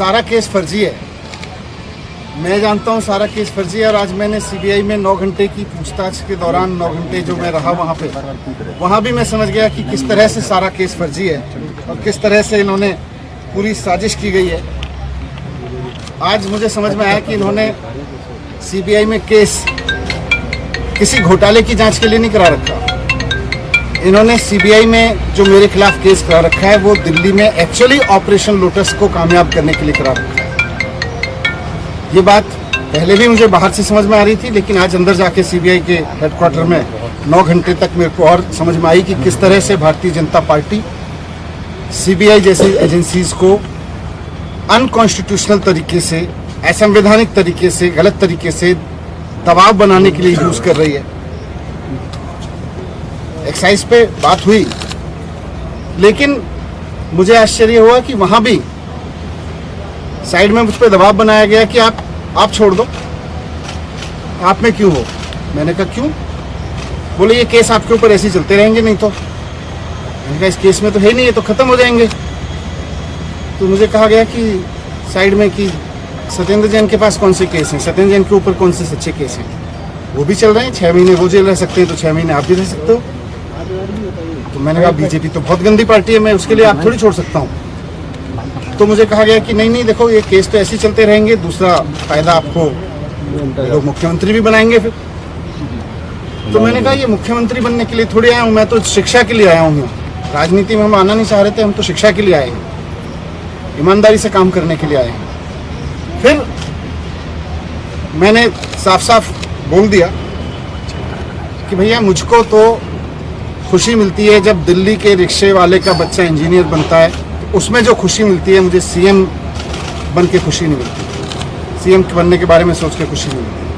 सारा केस फर्जी है। मैं जानता हूँ सारा केस फर्जी है और आज मैंने सीबीआई में 9 घंटे की पूछताछ के दौरान 9 घंटे जो मैं रहा वहाँ पे, वहाँ भी मैं समझ गया कि किस तरह से सारा केस फर्जी है और किस तरह से इन्होंने पूरी साजिश की गई है। आज मुझे समझ में आया कि इन्होंने सीबीआई में केस किसी घोटाले की जांच के लिए नहीं करा रखा। इन्होंने सीबीआई में जो मेरे खिलाफ केस करा रखा है वो दिल्ली में एक्चुअली ऑपरेशन लोटस को कामयाब करने के लिए करा रखा है। ये बात पहले भी मुझे बाहर से समझ में आ रही थी, लेकिन आज अंदर जाके सीबीआई के हेडक्वार्टर में 9 घंटे तक मेरे को और समझ में आई कि किस तरह से भारतीय जनता पार्टी सीबीआई जैसी एजेंसीज को अनकॉन्स्टिट्यूशनल तरीके से, असंवैधानिक तरीके से, गलत तरीके से दबाव बनाने के लिए यूज कर रही है। एक्साइज पे बात हुई, लेकिन मुझे आश्चर्य हुआ कि वहां भी साइड में मुझ पर दबाव बनाया गया कि आप छोड़ दो, आप में क्यों हो। मैंने कहा क्यों? बोले ये केस आपके ऊपर ऐसे ही चलते रहेंगे, नहीं तो। मैंने कहा इस केस में तो है नहीं, ये तो खत्म हो जाएंगे। तो मुझे कहा गया कि साइड में कि सत्येंद्र जैन के पास कौन से केस हैं, सत्येंद्र जैन के ऊपर कौन से सच्चे केस हैं, वो भी चल रहे हैं। 6 महीने वो जेल रह सकते हैं तो 6 महीने आप भी रह सकते हो। तो मैंने कहा बीजेपी तो बहुत गंदी पार्टी है, मैं उसके लिए आप थोड़ी छोड़ सकता हूँ। तो मुझे कहा गया कि नहीं देखो ये केस तो ऐसे ही चलते रहेंगे, दूसरा फायदा आपको लोग मुख्यमंत्री भी बनाएंगे फिर। तो मैंने कहा ये मुख्यमंत्री बनने के लिए थोड़ी आया हूँ, मैं तो शिक्षा के लिए आया हूँ। राजनीति में हम आना नहीं चाह रहे थे, हम तो शिक्षा के लिए आए हैं, ईमानदारी से काम करने के लिए आए हैं। फिर मैंने साफ साफ बोल दिया कि भैया मुझको तो खुशी मिलती है जब दिल्ली के रिक्शे वाले का बच्चा इंजीनियर बनता है, तो उसमें जो खुशी मिलती है मुझे सीएम बन के खुशी नहीं मिलती, सीएम बनने के बारे में सोच के खुशी नहीं मिलती।